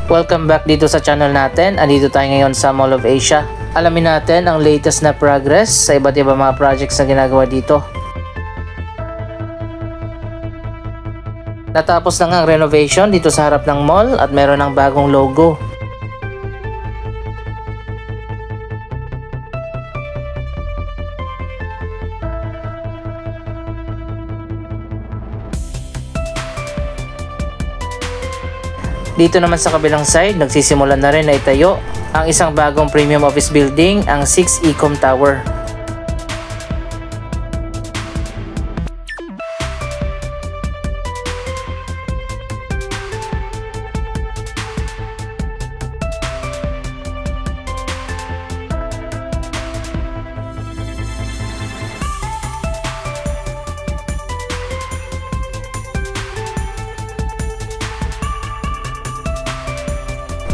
Welcome back dito sa channel natin. Andito tayo ngayon sa Mall of Asia. Alamin natin ang latest na progress sa iba't ibang mga projects na ginagawa dito. Natapos na nga ang renovation dito sa harap ng mall at meron ng bagong logo. Dito naman sa kabilang side, nagsisimulan na rin na itayo ang isang bagong premium office building, ang 6 Ecom Tower.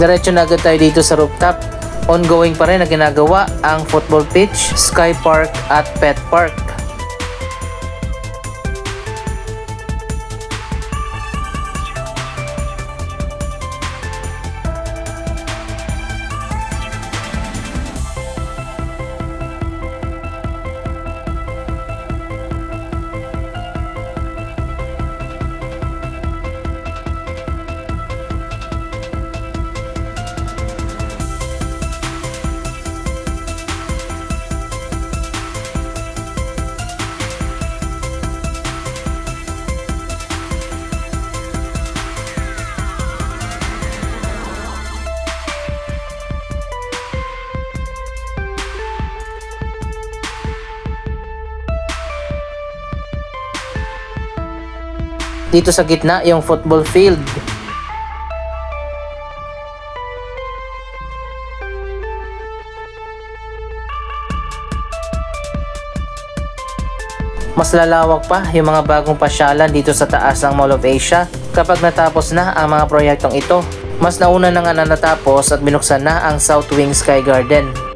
Diretso na agad tayo dito sa rooftop. Ongoing pa rin na ginagawa ang football pitch, sky park at pet park. Dito sa gitna yung football field. Mas lalawak pa yung mga bagong pasyalan dito sa taas ng Mall of Asia kapag natapos na ang mga proyektong ito. Mas nauna na nga na natapos at binuksan na ang South Wing Sky Garden.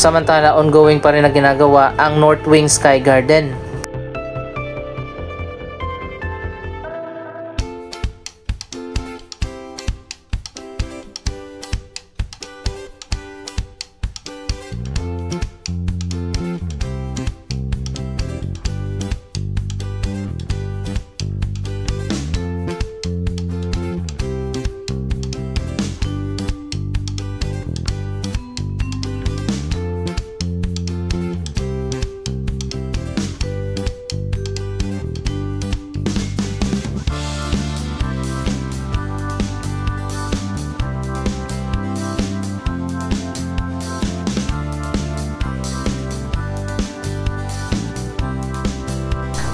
Samantala, ongoing pa rin na ginagawa ang North Wing Sky Garden.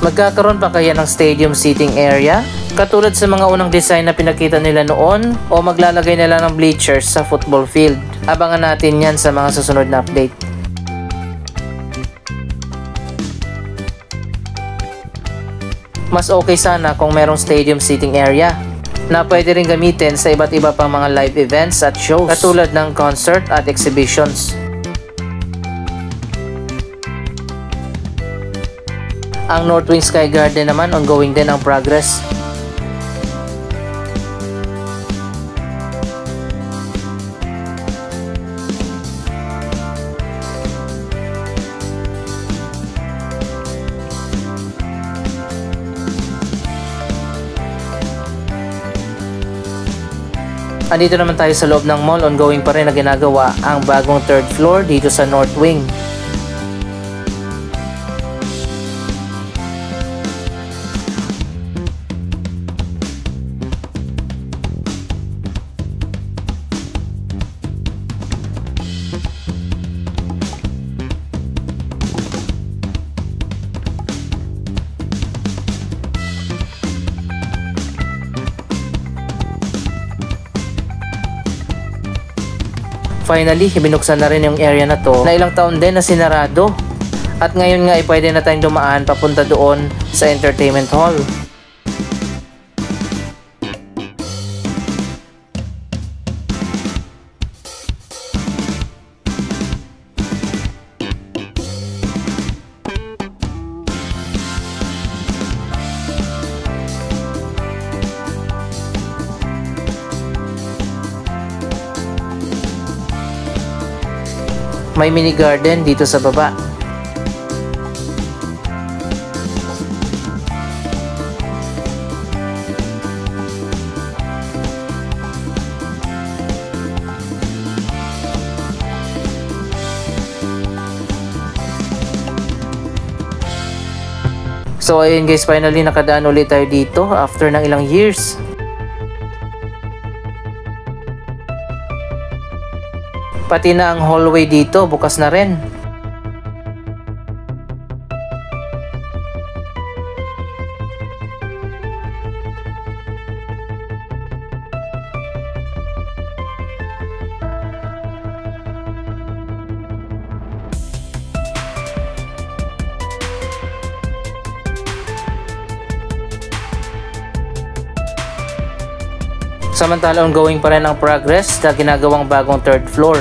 Magkakaroon pa kaya ng stadium seating area? Katulad sa mga unang design na pinakita nila noon, o maglalagay nila ng bleachers sa football field? Abangan natin yan sa mga susunod na update. Mas okay sana kung merong stadium seating area na pwede rin gamitin sa iba't iba pang mga live events at shows katulad ng concert at exhibitions. Ang North Wing Sky Garden naman, ongoing din ang progress. Andito naman tayo sa loob ng mall, ongoing pa rin na ginagawa ang bagong third floor dito sa North Wing. Finally, binuksan na rin yung area na to na ilang taon din na sinarado. At ngayon nga ay pwede na tayong dumaan papunta doon sa entertainment hall. May mini garden dito sa baba. So ayun guys, finally nakadaan ulit tayo dito after ng ilang years. Pati na ang hallway dito bukas na rin. Samantala ongoing pa rin ang progress sa ginagawang bagong third floor.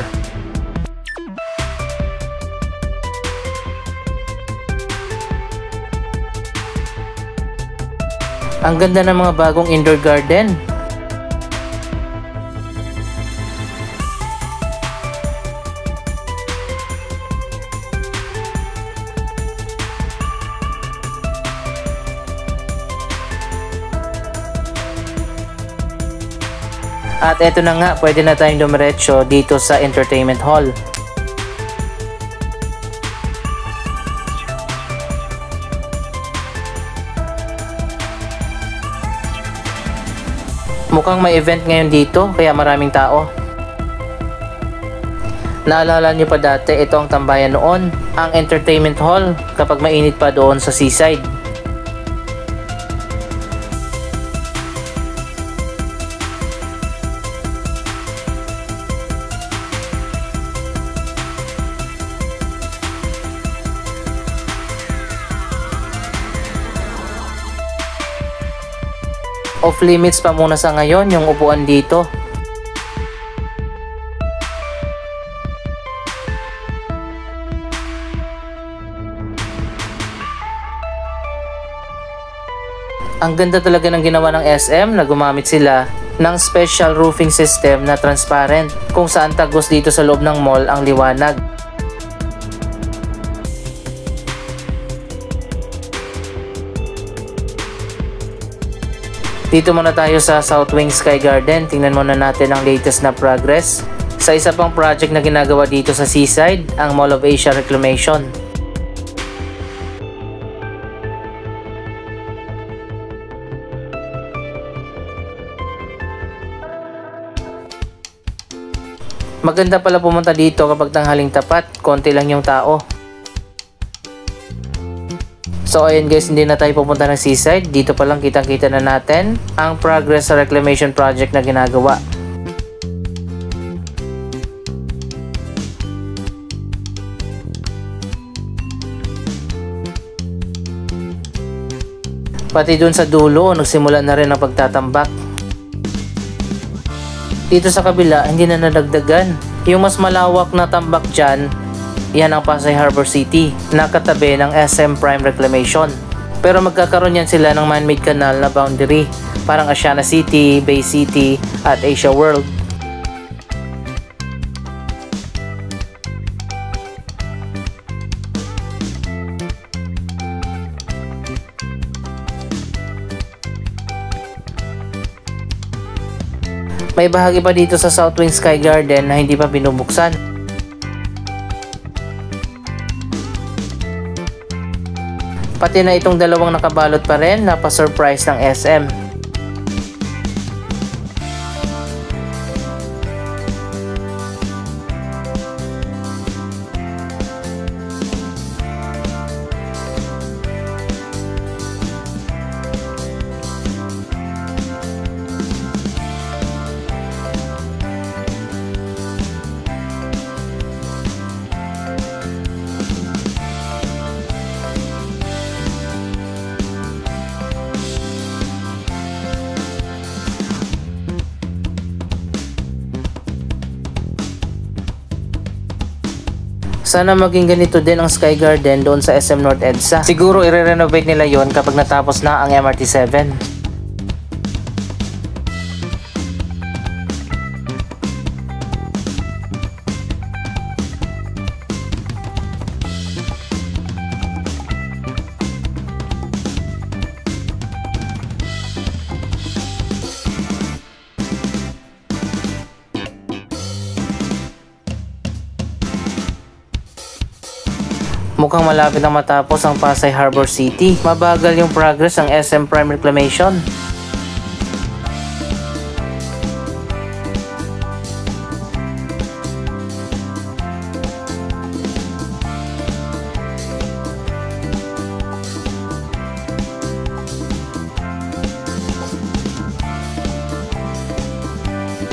Ang ganda ng mga bagong indoor garden. At eto na nga, pwede na tayong dumiretso dito sa entertainment hall. Mukhang may event ngayon dito, kaya maraming tao. Naalala niyo pa dati, ito ang tambayan noon, ang entertainment hall, kapag mainit pa doon sa seaside. Off limits pa muna sa ngayon yung upuan dito. Ang ganda talaga ng ginawa ng SM na gumamit sila ng special roofing system na transparent kung saan tagos dito sa loob ng mall ang liwanag. Dito muna tayo sa South Wing Sky Garden. Tingnan muna natin ang latest na progress sa isa pang project na ginagawa dito sa seaside, ang Mall of Asia Reclamation. Maganda pala pumunta dito kapag tanghaling tapat, konti lang yung tao. So ayun guys, hindi na tayo pupunta ng seaside. Dito pa lang kitang-kita na natin ang progress sa reclamation project na ginagawa. Pati dun sa dulo, nagsimula na rin ang pagtatambak. Dito sa kabila, hindi na nadagdagan. Yung mas malawak na tambak dyan, yan ang Pasay Harbor City, nakatabi ng SM Prime Reclamation. Pero magkakaroon yan sila ng man-made canal na boundary, parang Asiana City, Bay City, at Asia World. May bahagi pa dito sa South Wing Sky Garden na hindi pa binubuksan. Pati na itong dalawang nakabalot pa rin, napa-surprise ng SM. Sana maging ganito din ang Sky Garden doon sa SM North EDSA. Siguro i-renovate nila yon kapag natapos na ang MRT7. Mukhang malapit na matapos ang Pasay Harbor City. Mabagal yung progress ng SM Prime Reclamation.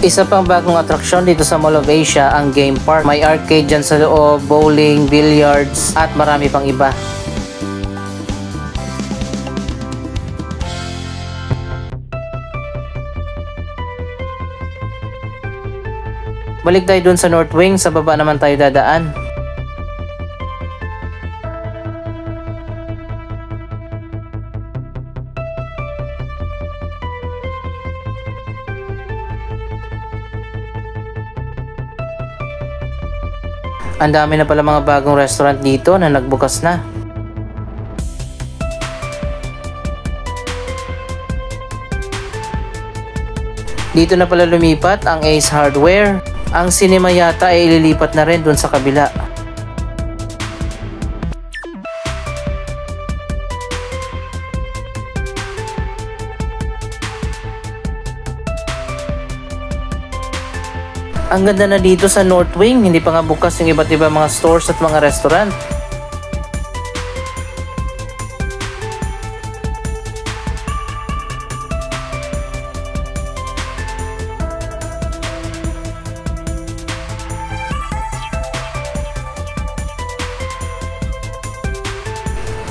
Isa pang bagong atraksyon dito sa Mall of Asia ang Game Park. May arcade dyan sa loob, bowling, billiards, at marami pang iba. Balik tayo dun sa North Wing, sa baba naman tayo dadaan. Ang dami na pala mga bagong restaurant dito na nagbukas na. Dito na pala lumipat ang Ace Hardware. Ang cinema yata ay ililipat na rin dun sa kabila. Ang ganda na dito sa North Wing, hindi pa nga bukas yung iba't ibang mga stores at mga restaurant.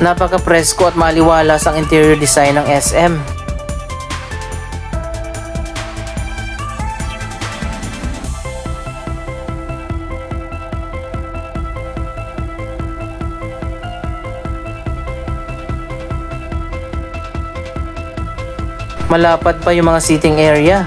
Napaka-presko at maliwalas ang interior design ng SM. Malapad pa yung mga seating area.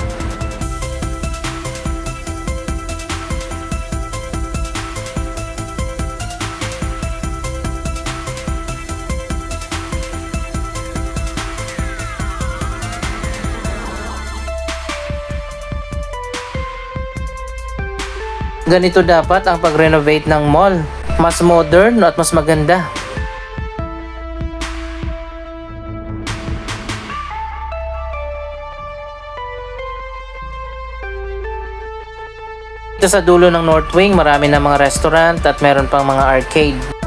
Ganito dapat ang pag-renovate ng mall. Mas modern at mas maganda. Dito sa dulo ng North Wing, marami na mga restaurant at meron pang mga arcade.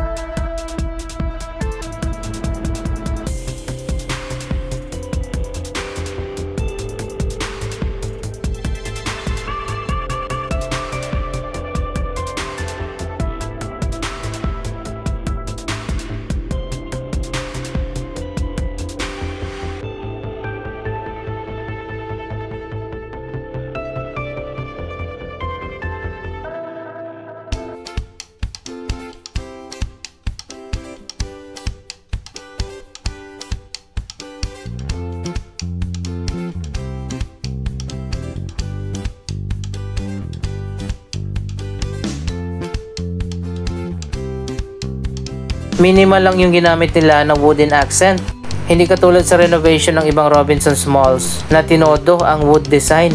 Minimal lang yung ginamit nila na wooden accent. Hindi katulad sa renovation ng ibang Robinsons malls na tinodo ang wood design.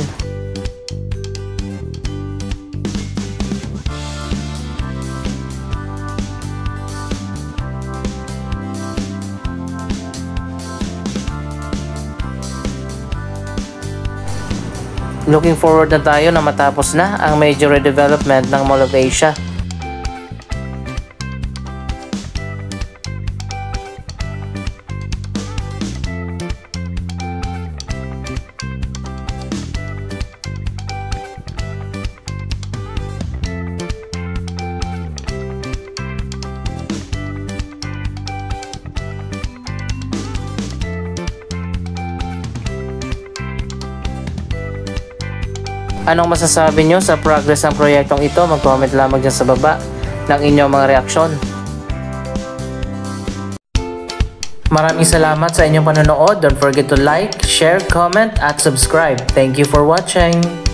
Looking forward na tayo na matapos na ang major redevelopment ng Mall of Asia. Anong masasabi nyo sa progress ng proyektong ito? Mag-comment lamang dyan sa baba ng inyong mga reaksyon. Maraming salamat sa inyong panonood. Don't forget to like, share, comment, at subscribe. Thank you for watching!